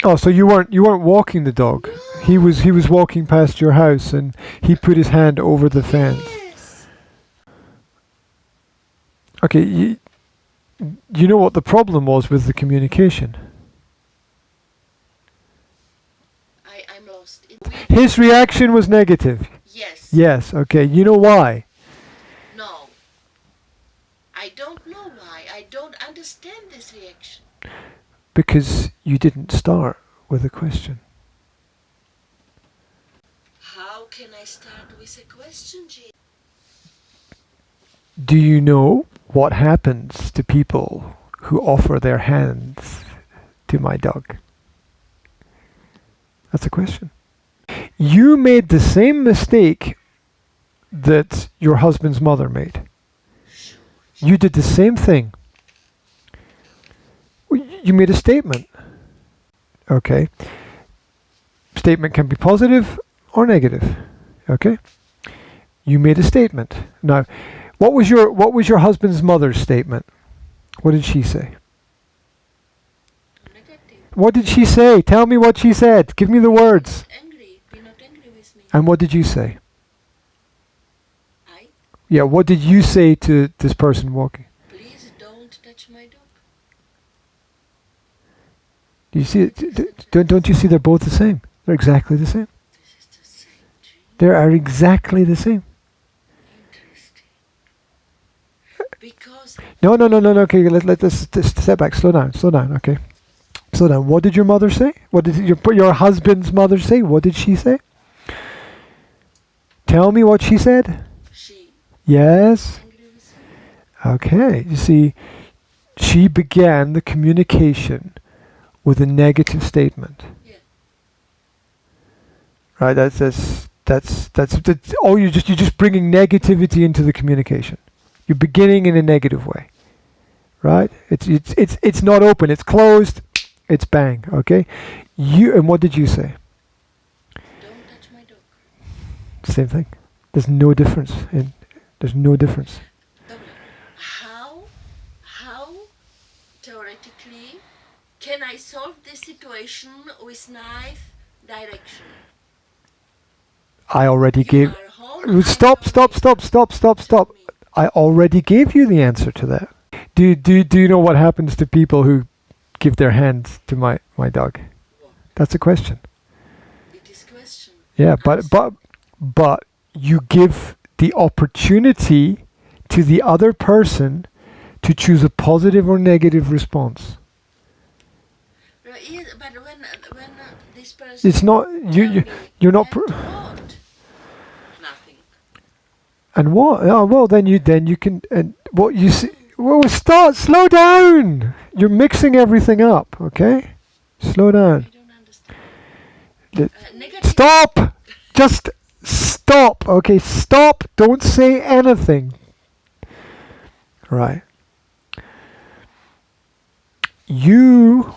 Oh, so you weren't walking the dog. No. He was walking past your house and he put his hand over the fence. Yes. Okay, you know what the problem was with the communication? I'm lost. His reaction was negative. Yes. Yes, okay. You know why? No. I don't know why. I don't understand this reaction. Because you didn't start with a question. How can I start with a question, Jane? Do you know what happens to people who offer their hands to my dog? That's a question. You made the same mistake that your husband's mother made. You did the same thing. You made a statement. Okay. Statement can be positive or negative. Okay. You made a statement. Now, what was your husband's mother's statement? What did she say? Negative. What did she say? Tell me what she said. Give me the words. Angry. Be not angry with me. And what did you say? I? Yeah, what did you say to this person walking? Please don't touch my dog. Do you see it? Don't you see they're both the same? They're exactly the same. This is the same, Jane. They are exactly the same. Interesting. Because No. Okay, let's step back. Slow down. Okay. Slow down. What did your mother say? What did your husband's mother say? What did she say? Tell me what she said. she Yes. angry with me. Okay. You see, she began the communication with a negative statement. Yeah. Right. That's oh, you're just bringing negativity into the communication. You're beginning in a negative way. Right? It's not open. It's closed. It's bang. Okay. And what did you say? Don't touch my dog. Same thing. There's no difference. There's no difference. How theoretically can I solve this situation with knife direction? I already You gave. are home, Stop. Tell me. I already gave you the answer to that. Do you know what happens to people who give their hands to my dog? What? That's a question. It is question. Yeah, but you give the opportunity to the other person to choose a positive or negative response. Yes, but when this person It's not you're not. and what? Nothing. And what? Oh, well, then you can. And what you see? Well, slow down. You're mixing everything up. Okay, slow I down. don't understand. The- Negative. Stop. Just stop. Okay, stop. Don't say anything. Right. You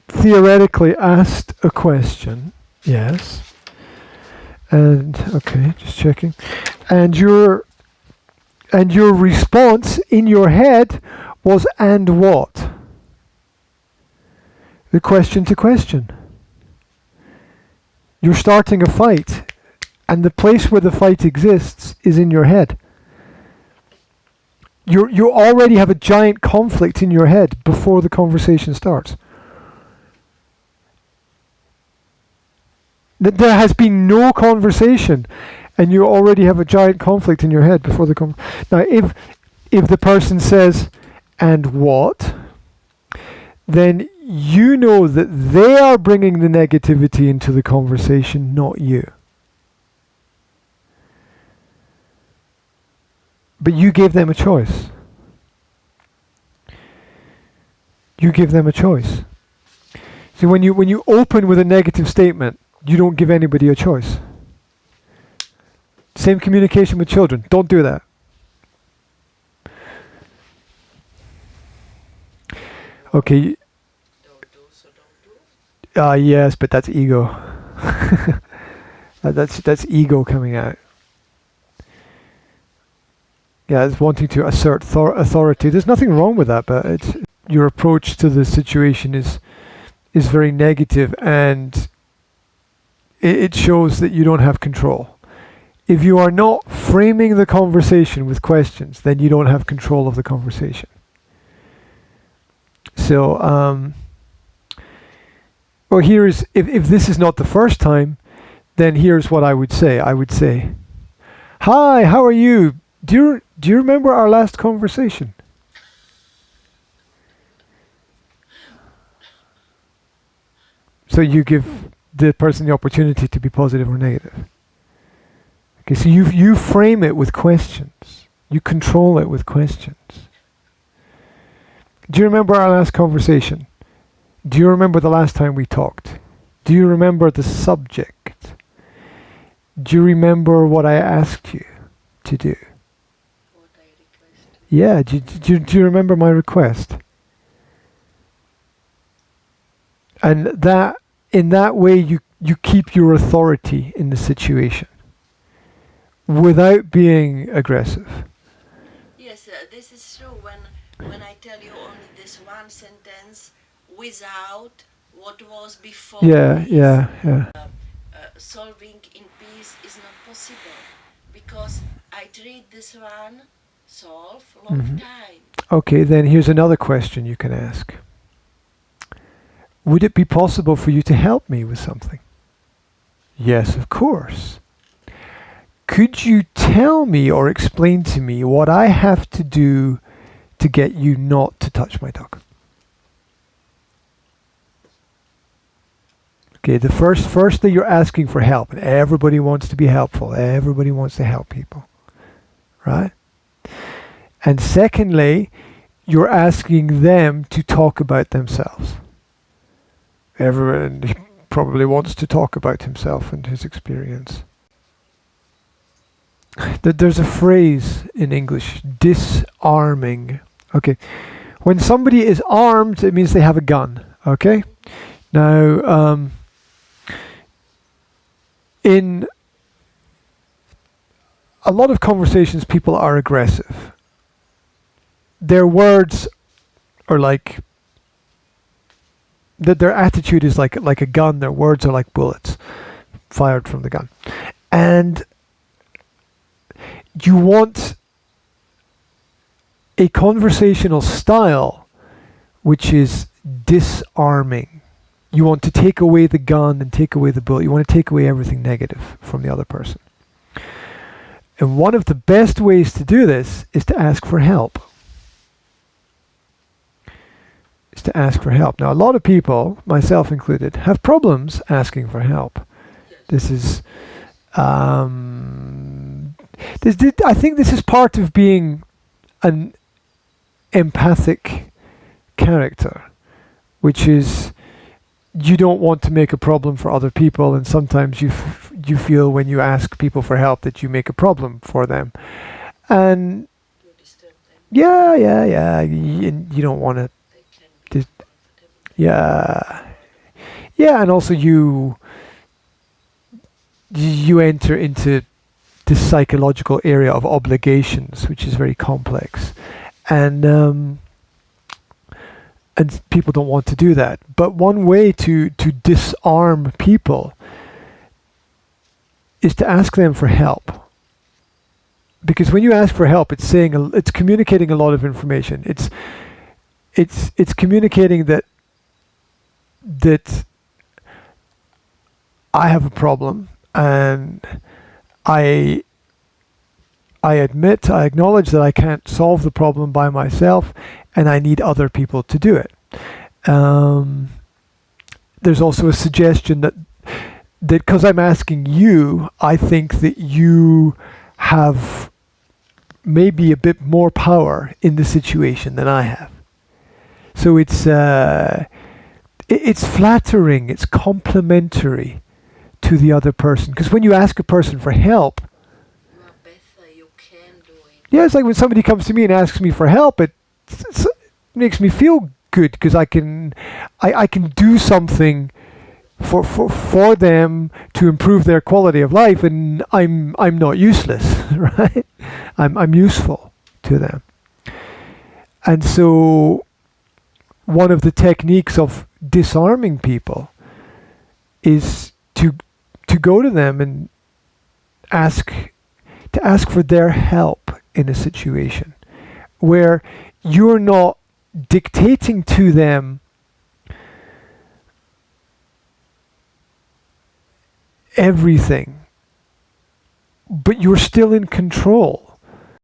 theoretically asked a question. Yes. And okay, just checking. And your response in your head was and what? The question to question. You're starting a fight, and the place where the fight exists is in your head. You already have a giant conflict in your head before the conversation starts. There has been no conversation, and you already have a giant conflict in your head before the Now, if the person says, "And what?" then you know that they are bringing the negativity into the conversation, not you. But you gave them a choice. You give them a choice. See, when you open with a negative statement, you don't give anybody a choice. Same communication with children. Don't do that. Okay. Don't do, so don't do. Yes, but that's ego. That's ego coming out. Yeah, it's wanting to assert authority. There's nothing wrong with that, but it's your approach to the situation is very negative, and it shows that you don't have control. If you are not framing the conversation with questions, then you don't have control of the conversation. So, well, here's, if this is not the first time, then here's what I would say. I would say, "Hi, how are you? Do you remember our last conversation?" So you give the person the opportunity to be positive or negative. Okay, so you frame it with questions. You control it with questions. Do you remember our last conversation? Do you remember the last time we talked? Do you remember the subject? Do you remember what I asked you to do? What I requested. Yeah, do you remember my request? And that, in that way, you keep your authority in the situation without being aggressive. Yes, this is true. When I tell you only this one sentence without what was before, Yeah. solving in peace is not possible, because I treat this one solve long time. Okay, then here's another question you can ask. Would it be possible for you to help me with something? Yes, of course. Could you tell me or explain to me what I have to do to get you not to touch my dog? Okay, the firstly, you're asking for help, and everybody wants to be helpful. Everybody wants to help people, right? And secondly, you're asking them to talk about themselves. Everyone probably wants to talk about himself and his experience. There's a phrase in English, disarming. Okay, when somebody is armed, it means they have a gun. Okay, now in a lot of conversations, people are aggressive. Their words are like, their attitude is like a gun. Their words are like bullets fired from the gun. And you want a conversational style which is disarming. You want to take away the gun and take away the bullet. You want to take away everything negative from the other person. And one of the best ways to do this is to ask for help. Now, a lot of people, myself included, have problems asking for help. This is, I think this is part of being an empathic character, which is you don't want to make a problem for other people, and sometimes you feel when you ask people for help that you make a problem for them, and You disturb them. yeah, you don't want to. They can be uncomfortable. Yeah, and also you enter into this psychological area of obligations, which is very complex, and people don't want to do that. But one way to disarm people is to ask them for help. Because when you ask for help, it's communicating a lot of information. It's communicating that I have a problem, and I acknowledge that I can't solve the problem by myself, and I need other people to do it. There's also a suggestion that because I'm asking you, I think that you have maybe a bit more power in the situation than I have. So it's flattering, it's complimentary to the other person. Because when you ask a person for help, You are better, you can do it. yeah, it's like when somebody comes to me and asks me for help, it makes me feel good because I can do something for them to improve their quality of life, and I'm not useless, right? I'm useful to them. And so one of the techniques of disarming people is to go to them and ask for their help in a situation where you're not dictating to them everything, but you're still in control.